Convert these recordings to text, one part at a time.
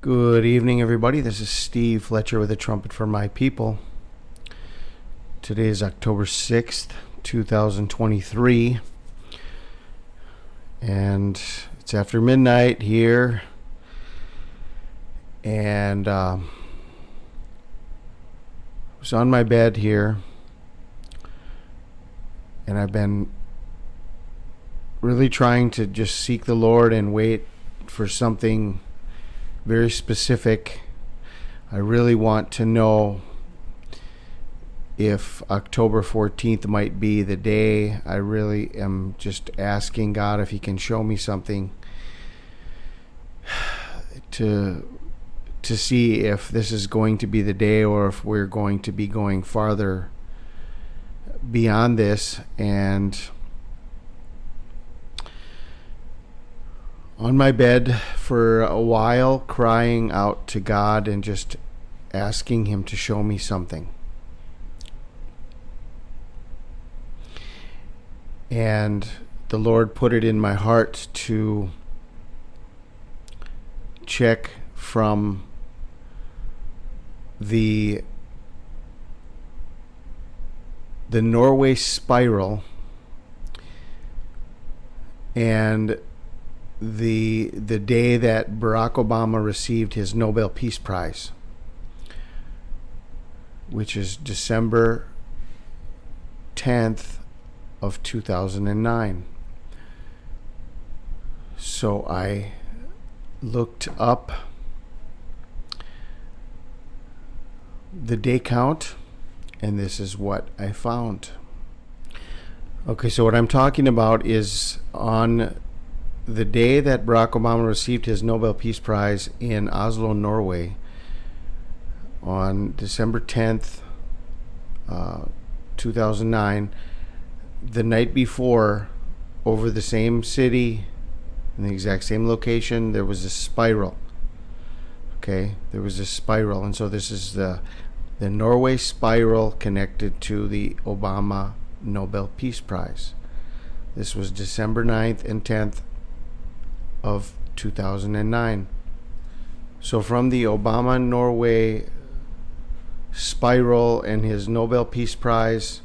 Good evening, everybody. This is Steve Fletcher with a trumpet for my people. Today is October 6th, 2023, and it's after midnight here, and I was on my bed here, and I've been really trying to just seek the Lord and wait for something very specific. I really want to know if October 14th might be the day. I really am just asking God if He can show me something to see if this is going to be the day or if we're going to be going farther beyond this. And on my bed for a while, crying out to God and just asking Him to show me something. And the Lord put it in my heart to check from the Norway spiral and the day that Barack Obama received his Nobel Peace Prize, which is December 10th of 2009. So I looked up the day count, and this is what I found. Okay, so what I'm talking about is on the day that Barack Obama received his Nobel Peace Prize in Oslo, Norway, on December 10th, 2009, the night before, over the same city, in the exact same location, there was a spiral. Okay, there was a spiral, and so this is the Norway spiral connected to the Obama Nobel Peace Prize. This was December 9th and 10th of 2009. So from the Obama Norway spiral and his Nobel Peace Prize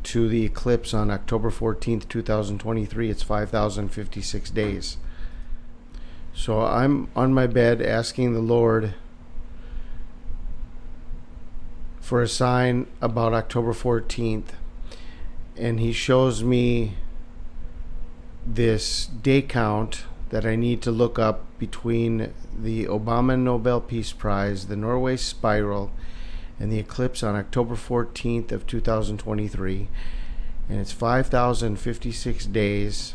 to the eclipse on October 14th, 2023, it's 5,056 days. So I'm on my bed asking the Lord for a sign about October 14th, and He shows me this day count that I need to look up between the Obama Nobel Peace Prize, the Norway spiral, and the eclipse on October 14th of 2023. And it's 5,056 days.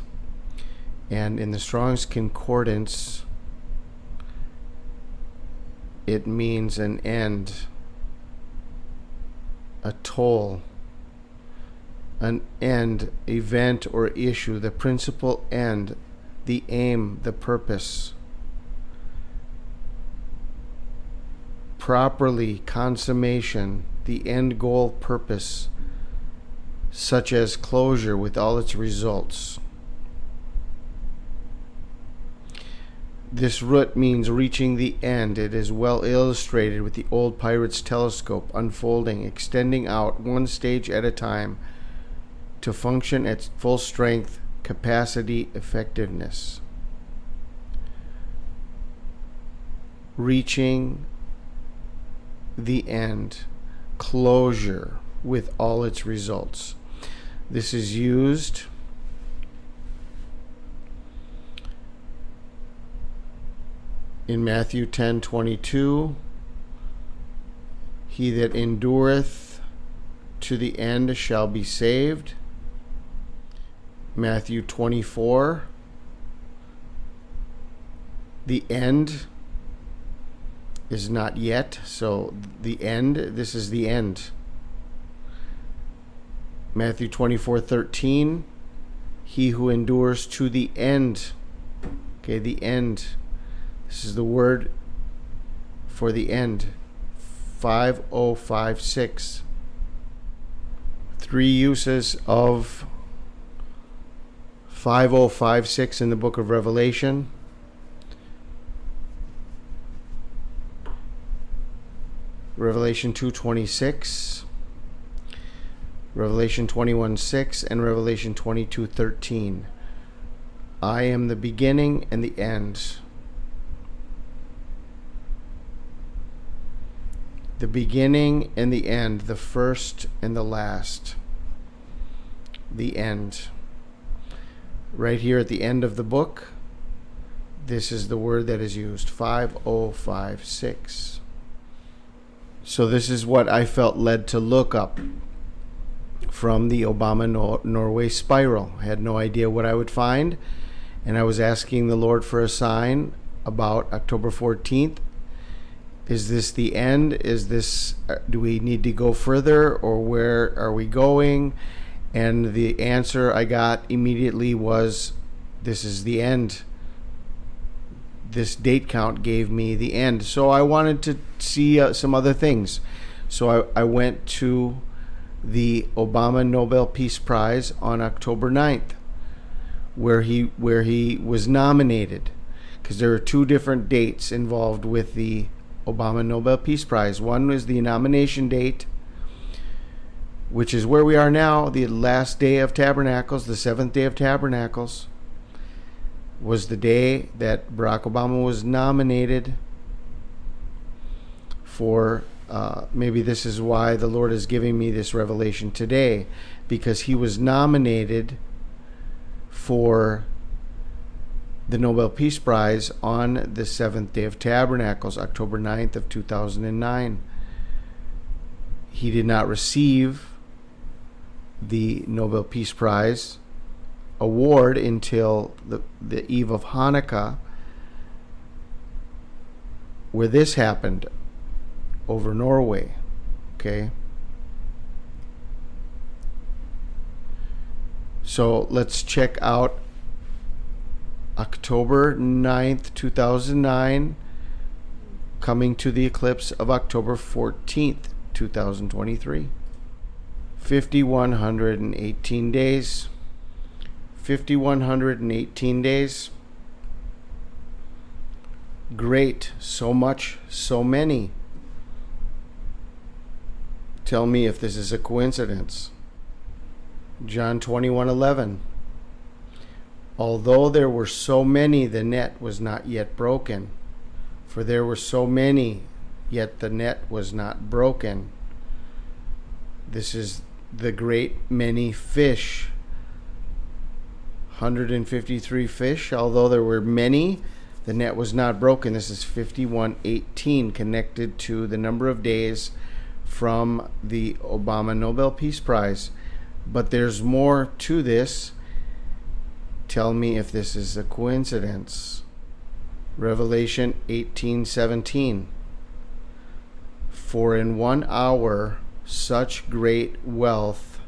And in the Strong's Concordance, it means an end, a toll, an end, event, or issue, the principal end, the aim, the purpose. Properly, consummation, the end goal, purpose, such as closure with all its results. This root means reaching the end. It is well illustrated with the old pirate's telescope, unfolding, extending out one stage at a time to function at full strength, capacity, effectiveness. Reaching the end, closure with all its results. This is used in Matthew 10:22. He that endureth to the end shall be saved. Matthew 24, the end is not yet, so the end, this is the end. Matthew 24:13, he who endures to the end. Okay, the end. This is the word for the end. 5056. Three uses of 5056 in the book of Revelation. Revelation 2:26, Revelation 21:6, and Revelation 22:13. I am the beginning and the end. The beginning and the end, the first and the last. The end. Right here at the end of the book, this is the word that is used, 5056. So this is what I felt led to look up from the Obama Norway spiral. I had no idea what I would find, and I was asking the Lord for a sign about October 14th. Is this the end? Do we need to go further, or where are we going? And the answer I got immediately was, this is the end. This date count gave me the end. So I wanted to see some other things. So I went to the Obama Nobel Peace Prize on October 9th, where he was nominated, because there are two different dates involved with the Obama Nobel Peace Prize. One was the nomination date, which is where we are now, the last day of Tabernacles, the seventh day of Tabernacles, was the day that Barack Obama was nominated for, maybe this is why the Lord is giving me this revelation today, because he was nominated for the Nobel Peace Prize on the seventh day of Tabernacles, October 9th of 2009. He did not receive the Nobel Peace Prize award until the eve of Hanukkah, where this happened over Norway. Okay, so let's check out October 9th, 2009, coming to the eclipse of October 14th, 2023. 5,118 days. 5,118 days. Great. So much, so many. Tell me if this is a coincidence. John 21:11. Although there were so many, the net was not yet broken. For there were so many, yet the net was not broken. This is the great many fish. 153 fish. Although there were many, the net was not broken. This is 5118, connected to the number of days from the Obama Nobel Peace Prize. But there's more to this. Tell me if this is a coincidence. Revelation 18:17. For in 1 hour such great wealth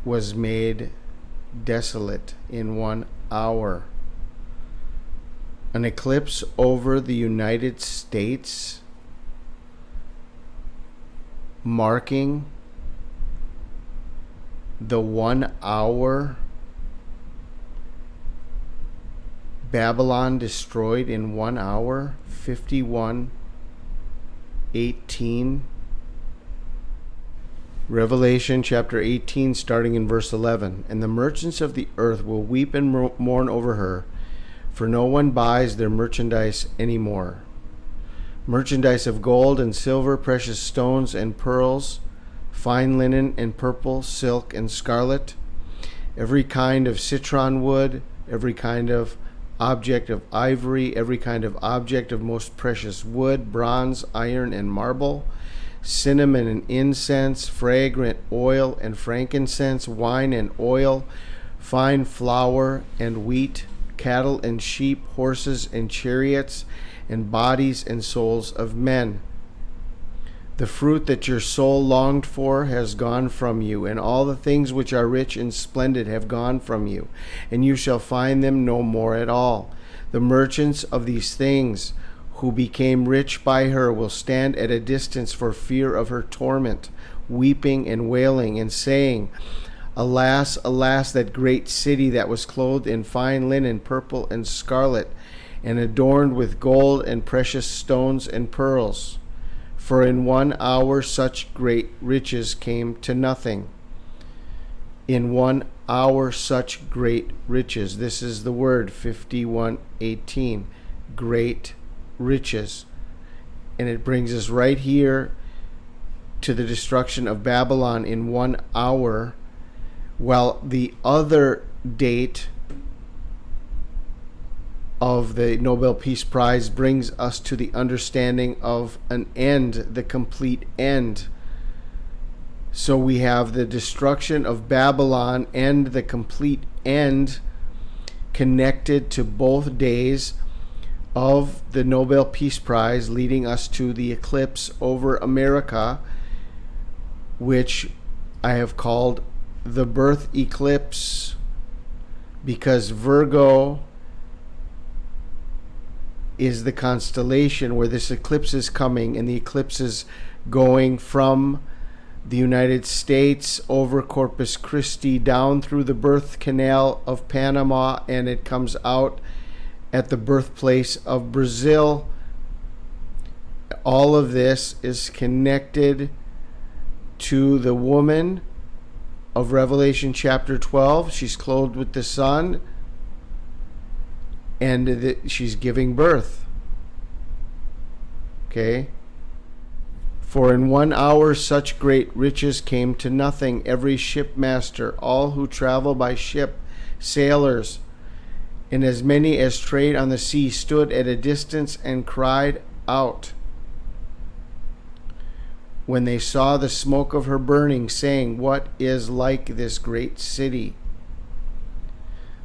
was made desolate. In 1 hour. An eclipse over the United States, marking the 1 hour Babylon destroyed in 1 hour. 51:18. Revelation chapter 18, starting in verse 11. And the merchants of the earth will weep and mourn over her, for no one buys their merchandise anymore. Merchandise of gold and silver, precious stones and pearls, fine linen and purple, silk and scarlet, every kind of citron wood, every kind of object of ivory, every kind of object of most precious wood, bronze, iron, and marble, cinnamon and incense, fragrant oil and frankincense, wine and oil, fine flour and wheat, cattle and sheep, horses and chariots, and bodies and souls of men. The fruit that your soul longed for has gone from you, and all the things which are rich and splendid have gone from you, and you shall find them no more at all. The merchants of these things who became rich by her will stand at a distance for fear of her torment, weeping and wailing, and saying, Alas, alas, that great city that was clothed in fine linen, purple and scarlet, and adorned with gold and precious stones and pearls. For in 1 hour such great riches came to nothing. In 1 hour such great riches. This is the word 51:18. Great riches. And it brings us right here to the destruction of Babylon in 1 hour, while the other date of the Nobel Peace Prize brings us to the understanding of an end, the complete end. So we have the destruction of Babylon and the complete end connected to both days of the Nobel Peace Prize, leading us to the eclipse over America, which I have called the birth eclipse, because Virgo is the constellation where this eclipse is coming, and the eclipse is going from the United States over Corpus Christi down through the birth canal of Panama, and it comes out at the birthplace of Brazil. All of this is connected to the woman of Revelation chapter 12. She's clothed with the sun, and she's giving birth. Okay? For in 1 hour such great riches came to nothing. Every shipmaster, all who travel by ship, sailors, and as many as trade on the sea, stood at a distance and cried out when they saw the smoke of her burning, saying, What is like this great city?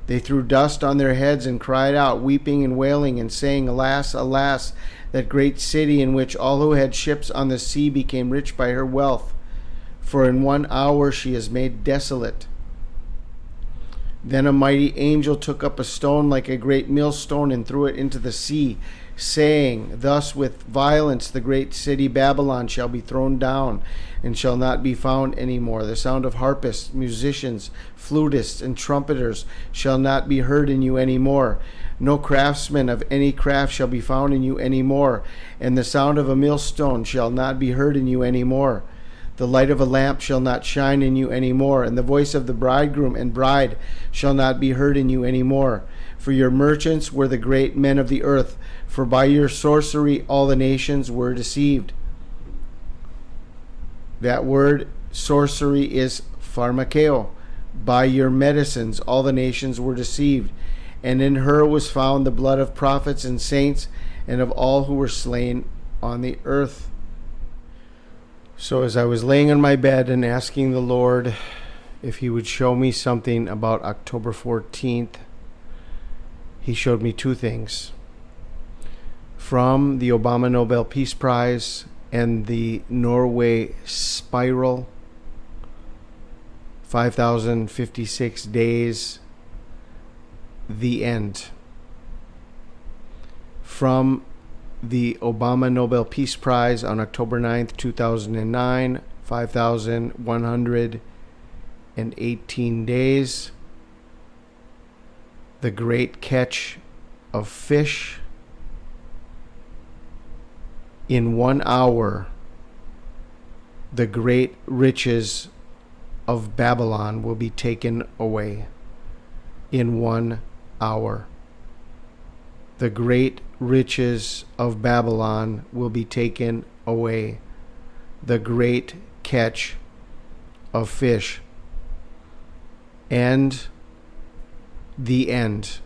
They threw dust on their heads and cried out, weeping and wailing, and saying, Alas, alas, that great city in which all who had ships on the sea became rich by her wealth. For in 1 hour she is made desolate. Then a mighty angel took up a stone like a great millstone and threw it into the sea, saying, Thus with violence the great city Babylon shall be thrown down, and shall not be found any more. The sound of harpists, musicians, flutists, and trumpeters shall not be heard in you any more. No craftsman of any craft shall be found in you any more, and the sound of a millstone shall not be heard in you any more. The light of a lamp shall not shine in you any more, and the voice of the bridegroom and bride shall not be heard in you any more. For your merchants were the great men of the earth, for by your sorcery all the nations were deceived. That word sorcery is pharmakeo. By your medicines all the nations were deceived. And in her was found the blood of prophets and saints, and of all who were slain on the earth. So as I was laying on my bed and asking the Lord if he would show me something about October 14th, he showed me two things. From the Obama Nobel Peace Prize and the Norway spiral, 5,056 days, the end. From the Obama Nobel Peace Prize on October 9th, 2009, 5,118 days, the great catch of fish. In 1 hour, the great riches of Babylon will be taken away. In 1 hour, the great riches of Babylon will be taken away. The great catch of fish. And the end.